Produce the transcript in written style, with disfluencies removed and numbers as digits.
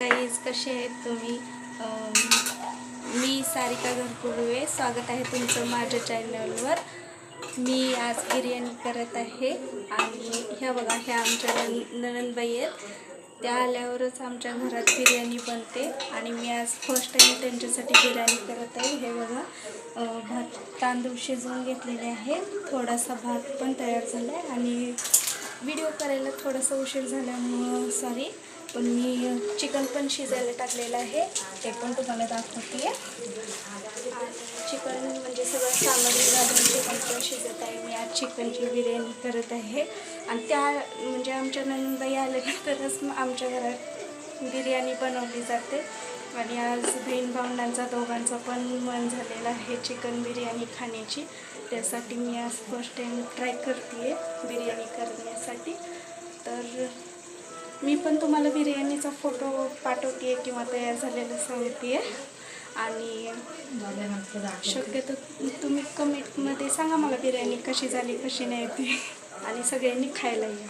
Guys कसे आहेत तुम्ही? मी सारिका घरपुरवे स्वागत आहे तुमचं माझ्या चॅनलवर. मी आज बिर्याणी करत आहे आणि ह्या बघा, ह्या आमच्या नणंदबाई आहेत. त्या आल्यावरच आमच्या घरात बिर्याणी बनते आणि मी आज फर्स्ट टाईम त्यांच्यासाठी बिर्याणी करत आहे. हे बघा, भात तांदूळ शिजवून घेतलेले आहे, थोडासा भात पण तयार झाला आहे आणि व्हिडिओ करायला थोडासा उशीर झाल्यामुळं सॉरी, पण मी चिकन पण शिजायला टाकलेलं आहे, ते पण तुम्हाला दाखवते. चिकन म्हणजे सगळं सामग्री घालून चिकन पण शिजत आहे. मी आज चिकनची बिर्याणी करत आहे आणि त्या म्हणजे आमच्या नणंदबाई आल्यानंतरच आमच्या घरात बिर्याणी बनवली जाते. आणि आज बहीण भावंडांचा दोघांचा पण मन झालेला आहे चिकन बिर्याणी खाण्याची. त्यासाठी मी आज फर्स्ट टाईम ट्राय करते आहे बिर्याणी करण्यासाठी. तर मी पण तुम्हाला बिर्याणीचा फोटो पाठवते किंवा तयार झालेलं सांगते आहे. आणि शक्यतो तुम्ही कमेंटमध्ये सांगा मला बिर्याणी कशी झाली कशी नाही ती, आणि सगळ्यांनी खायला या.